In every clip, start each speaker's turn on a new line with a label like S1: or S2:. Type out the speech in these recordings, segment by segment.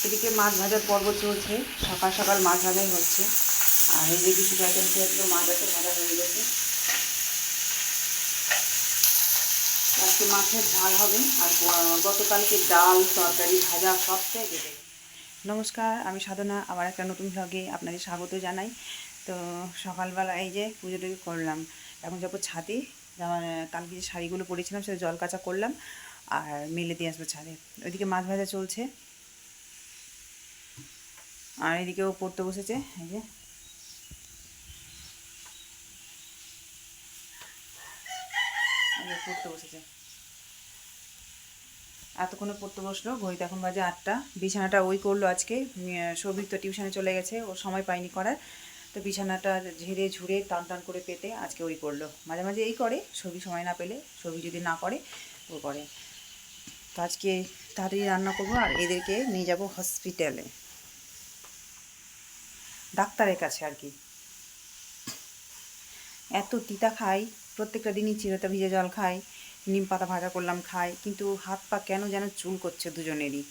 S1: এদিকে মাছ ভাজার পর্ব চলছে, সকাল সকাল মাছ ভাজাই হচ্ছে। আর এই যে কিছু আইটেম সেগুলো মাছ ভাজা হয়ে গেছে। আজকে মাছের ঝাল হবে, আর গতকালকে ডাল তরকারি ভাজা সবটাই দেবে। নমস্কার, আমি সাধনা, আবার একটা নতুন ভ্লগে আপনাদের স্বাগত জানাই। তো সকালবেলা এই যে পুজো টুজো করলাম, এখন যাবো ছাদে। আমার কালকে যে শাড়িগুলো পরেছিলাম সেটা জল কাচা করলাম আর মেলে দিয়ে আসবো ছাদে। ওইদিকে মাছ ভাজা চলছে, আর এদিকেও পড়তে বসেছে। এই যে পড়তে বসেছে, এতক্ষণে পড়তে বসলো। ঘড়িতে এখন বাজে 8টা। বিছানাটা ওই করলো আজকে, সৌভিক তো টিউশনে চলে গেছে, ও সময় পায়নি করার। তো বিছানাটা ঝেড়ে ঝুড়ে টান টান করে পেতে আজকে ওই করলো। মাঝে মাঝে এই করে, সৌভিক সময় না পেলে, সৌভিক যদি না করে ও করে। তো আজকে তাড়াতাড়ি রান্না করবো, আর এদেরকে নিয়ে যাব হসপিটালে, ডাক্তারের কাছে আর কি। এত তিতা খাই, প্রত্যেকটা দিনই চিরতা ভিজে জল খাই, নিম পাতা ভাজা করলাম খাই, কিন্তু হাত পা কেন যেন চুল করছে দুজনেরই।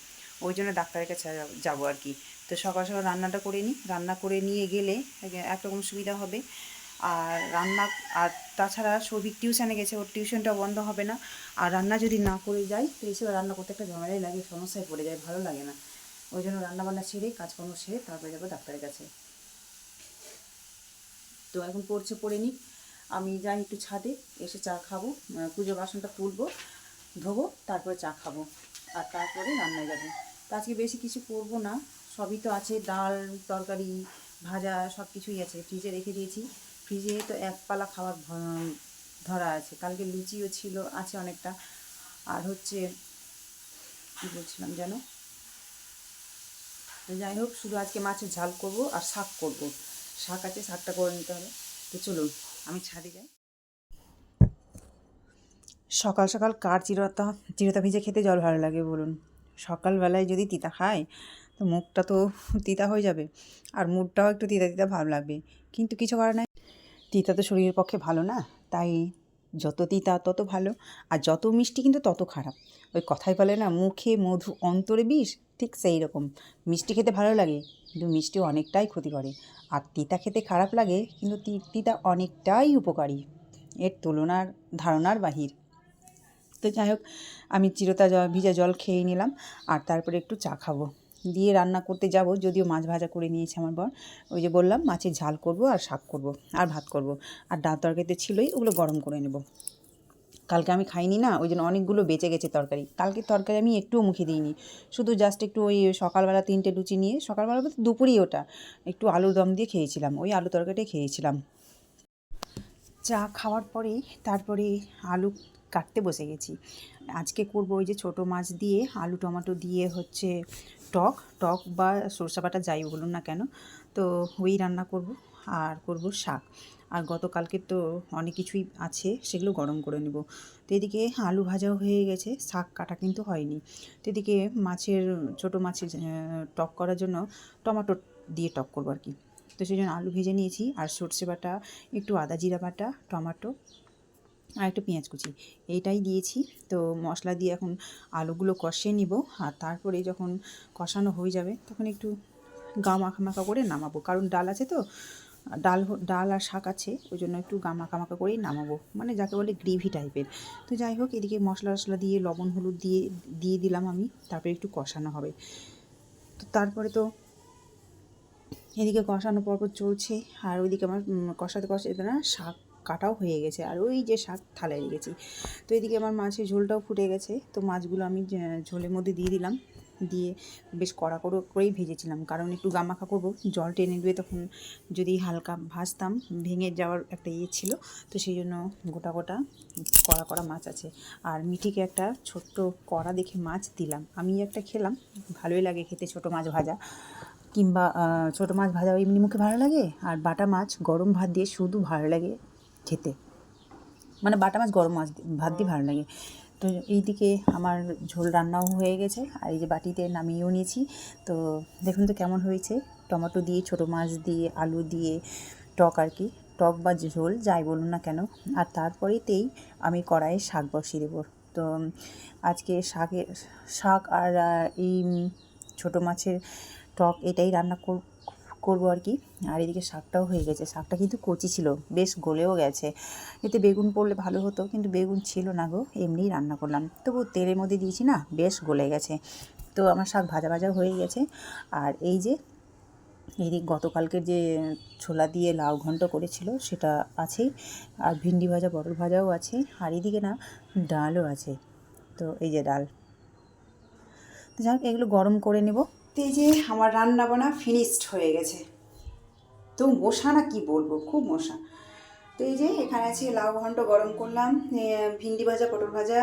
S1: ওই জন্য ডাক্তারের কাছে যাবো আর কি। তো সকাল সকাল রান্নাটা করে নিই, রান্না করে নিয়ে গেলে একরকম সুবিধা হবে। আর রান্না, আর তাছাড়া সৌভিক টিউশনে গেছে, ওর টিউশনটা বন্ধ হবে না। আর রান্না যদি না করে যাই তো এসে রান্না করতে একটা ঝামেলাই লাগে, সমস্যায় পড়ে যায়, ভালো লাগে না। ওই জন্য রান্নাবান্না সেরে কাজকর্ম সেরে তারপরে যাবো ডাক্তারের কাছে। তো এখন পড়ে নিই, আমি যাই একটু ছাদে, এসে চা খাবো, পুজো বাসনটা তুলবো, ধোবো, তারপরে চা খাবো, আর তারপরে রান্নায় যাবো। তো আজকে বেশি কিছু করবো না, সবই তো আছে, ডাল তরকারি ভাজা সব কিছুই আছে, ফ্রিজে রেখে দিয়েছি। ফ্রিজে তো এক পালা খাবার ধরা আছে, কালকে লুচিও ছিল, আছে অনেকটা। আর হচ্ছে কী বলছিলাম যেন, তো যাই হোক, শুধু আজকে মাছের ঝাল করব আর শাক করব। শাক আছে, শাকটা করে নিতে হবে। তো চলুন আমি ছাদে যাই। সকাল সকাল কার চিরতা ভিজে খেতে জল ভালো লাগে বলুন? সকালবেলায় যদি তিতা খায় তো মুখটা তো তিতা হয়ে যাবে, আর মুডটাও একটু তিতা তিতা ভাব লাগবে। কিন্তু কিছু করার নাই, তিতা তো শরীরের পক্ষে ভালো না। তাই যত তিতা তত ভালো, আর যত মিষ্টি কিন্তু তত খারাপ। ওই কথাই বলে না, মুখে মধু অন্তরে বিষ, ঠিক সেই রকম। মিষ্টি খেতে ভালো লাগে, কিন্তু মিষ্টি অনেকটাই ক্ষতি করে। আর তিতা খেতে খারাপ লাগে, কিন্তু তিতা অনেকটাই উপকারী, এর তুলনার ধারণার বাহির। তো যাই হোক, আমি ভিজা জল খেয়ে নিলাম, আর তারপরে একটু চা খাবো, দিয়ে রান্না করতে যাব। যদিও মাছ ভাজা করে নিয়েছে আমার বর, ওই যে বললাম মাছের ঝাল করব আর শাক করব আর ভাত করব, আর ডাল তরকারিতে ছিলই, ওগুলো গরম করে নেব। কালকে আমি খাইনি না, ওই জন্য অনেকগুলো বেঁচে গেছে তরকারি। কালকের তরকারি আমি একটুও মুখে দিইনি, শুধু জাস্ট একটু ওই সকালবেলা 3টে লুচি নিয়ে, সকালবেলা বলতে দুপুরেই ওটা একটু আলুর দম দিয়ে খেয়েছিলাম, ওই আলু তরকারিটাই খেয়েছিলাম। চা খাওয়ার পরে তারপরে আলু কাটতে বসে গেছি। আজকে করব ওই যে ছোটো মাছ দিয়ে আলু টমেটো দিয়ে হচ্ছে টক টক বা সরষে বাটা যাই বলুন না কেন, তো ওই রান্না করব। আর করব শাক, আর গতকালকে তো অনেক কিছুই আছে, সেগুলো গরম করে নেব। তো এদিকে আলু ভাজাও হয়ে গেছে, শাক কাটা কিন্তু হয়নি। তো এদিকে ছোটো মাছের টক করার জন্য টমেটো দিয়ে টক করবো আর কি। তো সেই জন্য আলু ভেজে নিয়েছি, আর সর্ষে বাটা, একটু আদা জিরা বাটা, টমেটো আর একটু পেঁয়াজ কুচি, এইটাই দিয়েছি। তো মশলা দিয়ে এখন আলুগুলো কষিয়ে নিব, আর তারপরে যখন কষানো হয়ে যাবে তখন একটু মাখা মাখা করে নামাবো, কারণ ডাল আছে তো, ডাল আর শাক আছে, ওই জন্য একটু মাখা মাখা করেই নামাবো, মানে যাকে বলে গ্রেভি টাইপের। তো যাই হোক, এদিকে মশলা টশলা দিয়ে লবণ হলুদ দিয়ে দিলাম আমি, তারপরে একটু কষানো হবে। তো তারপরে তো এদিকে কষানো পর্ব চলছে, আর ওইদিকে আমার কষাতে কষাতে না শাক কাটাও হয়ে গেছে, আর ওই যে শাক থালায় রেখেছি। তো এদিকে আমার মাছের ঝোলটাও ফুটে গেছে, তো মাছগুলো আমি ঝোলের মধ্যে দিয়ে দিলাম, দিয়ে বেশ কড়া করেই ভেজেছিলাম, কারণ একটু গামাখা করবো, জল টেনে দেবে, তখন যদি হালকা ভাজতাম ভেঙে যাওয়ার একটা ইয়ে ছিল। তো সেই জন্য গোটা গোটা কড়া মাছ আছে। আর মিঠিকে একটা ছোট্ট কড়া দেখে মাছ দিলাম, আমি একটা খেলাম, ভালোই লাগে খেতে ছোটো মাছ ভাজা, কিংবা ছোটো মাছ ভাজা এমনি মুখে ভালো লাগে, আর বাটা মাছ গরম ভাত দিয়ে শুধু ভালো লাগে খেতে, মানে বাটা মাছ গরম ভাত দিয়ে ভালো লাগে। তো এইদিকে আমার ঝোল রান্নাও হয়ে গেছে, আর এই যে বাটিতে নামিয়েও নিয়েছি। তো দেখুন তো কেমন হয়েছে, টমেটো দিয়ে ছোটো মাছ দিয়ে আলু দিয়ে টক আর কি, টক বা ঝোল যাই বলুন না কেন। আর তারপরেতেই আমি কড়াইয়ে শাক বসিয়ে দেবো। তো আজকে শাক আর এই ছোটো মাছের টক এটাই রান্না করবো আর কি। আর এদিকে শাকটাও হয়ে গেছে, শাকটা কিন্তু কচি ছিল, বেশ গলেও গেছে। এতে বেগুন পড়লে ভালো হতো, কিন্তু বেগুন ছিল না গো, এমনিই রান্না করলাম। তবু তেলের মধ্যে দিয়েছি না, বেশ গলে গেছে। তো আমার শাক ভাজা ভাজা হয়ে গেছে। আর এই যে এইদিকে গতকালকের যে ছোলা দিয়ে লাউ ঘন্ট করেছিল সেটা আছেই, আর ভিন্ডি ভাজা পটল ভাজাও আছে, আর এদিকে না ডালও আছে। তো এই যে ডাল, তো যাই হোক এগুলো গরম করে নেব। তো এই যে আমার রান্না বান্না ফিনিশড হয়ে গেছে। তো মশা না কি বলবো, খুব মশা। তো এই যে এখানে আছে লাউ ঘন্ট গরম করলাম, ভিন্ডি ভাজা পটল ভাজা,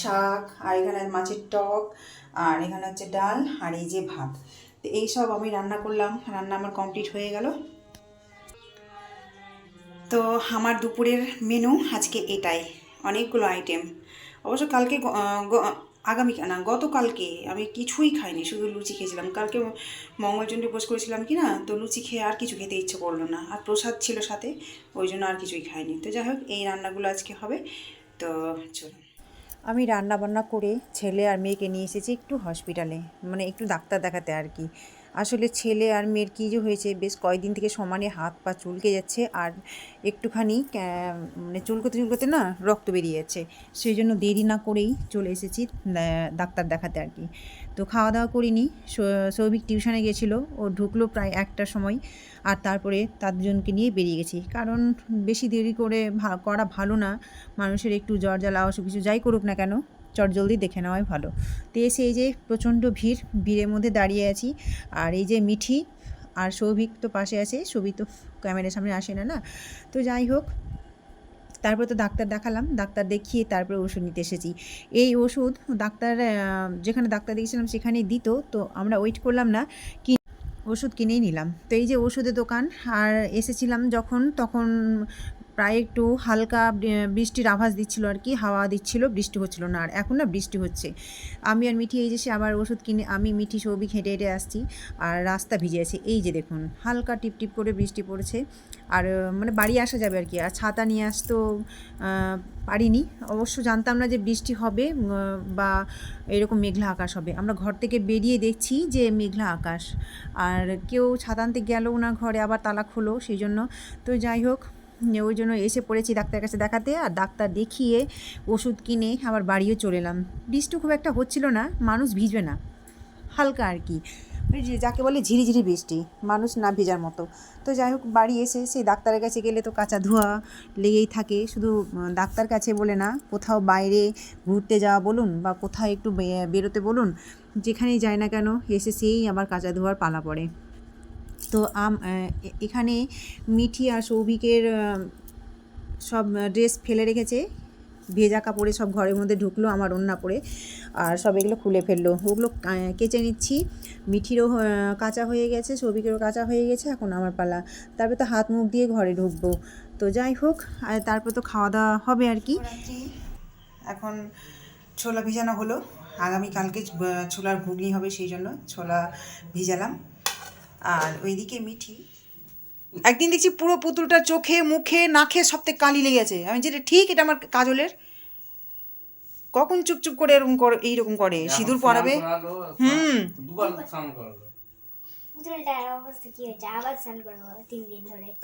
S1: শাক, আর এখানে মাছের টক, আর এখানে হচ্ছে ডাল, আর এই যে ভাত। তো এইসব আমি রান্না করলাম, রান্না আমার কমপ্লিট হয়ে গেল। তো আমার দুপুরের মেনু আজকে এটাই, অনেকগুলো আইটেম। অবশ্য কালকে গতকালকে আমি কিছুই খাইনি, শুধু লুচি খেয়েছিলাম। কালকে মঙ্গলচণ্ডী উপোস করেছিলাম কি না, তো লুচি খেয়ে আর কিছু খেতে ইচ্ছে করলো না, আর প্রসাদ ছিল সাথে, ওই জন্য আর কিছুই খাইনি। তো যাই হোক এই রান্নাগুলো আজকে হবে। তো চলুন, আমি রান্না বান্না করে ছেলে আর মেয়েকে নিয়ে এসেছি একটু হসপিটালে, মানে একটু ডাক্তার দেখাতে আর কি। আসলে ছেলে আর মেয়ের কী যে হয়েছে, বেশ কয়েকদিন থেকে সমানে হাত পা চুলকে যাচ্ছে, আর একটুখানি মানে চুলকোতে না রক্ত বেরিয়ে যাচ্ছে। সেই জন্য দেরি না করেই চলে এসেছি ডাক্তার দেখাতে আর কি। তো খাওয়া দাওয়া করিনি, সৌভিক টিউশনে গেছিলো, ও ঢুকলো প্রায় 1টার সময়, আর তারপরে তার জনকে নিয়ে বেরিয়ে গেছি, কারণ বেশি দেরি করে করা ভালো না। মানুষের একটু জ্বর জ্বালা অসুখ কিছু যাই করুক না কেন, চটজলদি দেখে নেওয়াই ভালো। তো এসে এই যে প্রচণ্ড ভিড়ের মধ্যে দাঁড়িয়ে আছি, আর এই যে মিঠি আর সৌভিক তো পাশে আছে, সৌভিক তো ক্যামেরার সামনে আসে না। তো যাই হোক, তারপরে তো ডাক্তার দেখালাম, ডাক্তার দেখিয়ে তারপরে ওষুধ নিতে এসেছি। এই ওষুধ ডাক্তার যেখানে ডাক্তার দেখিয়েছিলাম সেখানেই দিত, তো আমরা ওয়েট করলাম না, কি ওষুধ কিনেই নিলাম। তো এই যে ওষুধের দোকান, আর এসেছিলাম যখন তখন প্রায় একটু হালকা বৃষ্টির আভাস দিচ্ছিল আর কি, হাওয়া দিচ্ছিল, বৃষ্টি হচ্ছিল না, আর এখন না বৃষ্টি হচ্ছে। আমি আর মিঠি এই যে সে আবার ওষুধ কিনে, আমি মিঠি সৌভিক হেঁটে হেঁটে আসছি, আর রাস্তা ভিজে আছে। এই যে দেখুন হালকা টিপ টিপ করে বৃষ্টি পড়েছে, আর মানে বাড়ি আসা যাবে আর কি। আর ছাতা নিয়ে আসতেও পারিনি, অবশ্য জানতাম না যে বৃষ্টি হবে বা এরকম মেঘলা আকাশ হবে। আমরা ঘর থেকে বেরিয়ে দেখছি যে মেঘলা আকাশ, আর কেউ ছাতা আনতে গেলেও না, ঘরে আবার তালা খোলো, সেই জন্য। তো যাই হোক, ওই জন্য এসে পড়েছি ডাক্তারের কাছে দেখাতে, আর ডাক্তার দেখিয়ে ওষুধ কিনে আবার বাড়িও চলে এলাম। বৃষ্টি খুব একটা হচ্ছিল না, মানুষ ভিজবে না, হালকা আর কি, ওই যে যাকে বলে ঝিরিঝিরি বৃষ্টি, মানুষ না ভেজার মতো। তো যাই হোক বাড়ি এসে সেই ডাক্তারের কাছে গেলে তো কাঁচা ধোয়া লেগেই থাকে, শুধু ডাক্তার কাছে বলে না, কোথাও বাইরে ঘুরতে যাওয়া বলুন বা কোথাও একটু বেরোতে বলুন, যেখানেই যায় না কেন এসে সেই আবার কাঁচা ধোয়ার পালা পড়ে। তো এখানে মিঠি আর সৌভিকের সব ড্রেস ফেলে রেখেছে, ভেজা কাপড়ে সব ঘরের মধ্যে ঢুকলো আমার ওড়না পরে, আর সব এগুলো খুলে ফেললো, ওগুলো কেচে নিচ্ছি। মিঠিরও কাঁচা হয়ে গেছে, সৌভিকেরও কাঁচা হয়ে গেছে, এখন আমার পালা। তারপর তো হাত মুখ দিয়ে ঘরে ঢুকবো। তো যাই হোক, আর তারপর তো খাওয়া দাওয়া হবে আর কি। এখন ছোলা ভিজানো হলো, আগামীকালকে ছোলার ঘুগনি হবে, সেই জন্য ছোলা ভিজালাম। আর ওইদিকে মিঠি একদিন দেখছি পুরো পুতুলটা চোখে মুখে নাকে সব থেকে কালি লেগেছে। আমি যেটা ঠিক, এটা আমার কাজলের, কখন চুপচুপ করে এরকম করে, এইরকম করে সিঁদুর পরাবে।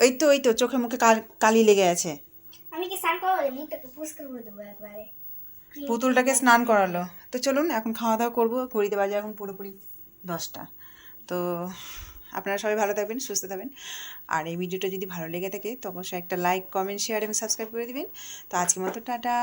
S1: এই তো চোখে মুখে কালি লেগে আছে।
S2: আমি কি স্নান করাবো, মুখটাকে পরিষ্কার করে দেবো একবারে।
S1: পুতুলটাকে স্নান করালো। তো চলুন এখন খাওয়া দাওয়া করবো, ঘড়িতে বাজে এখন পুরোপুরি 10টা। তো আপনারা সবাই ভালো থাকবেন, সুস্থ থাকবেন, আর এই ভিডিওটা যদি ভালো লেগে থাকে তো অবশ্যই একটা লাইক কমেন্ট শেয়ার এবং সাবস্ক্রাইব করে দিবেন। তো আজকের মতো টাটা।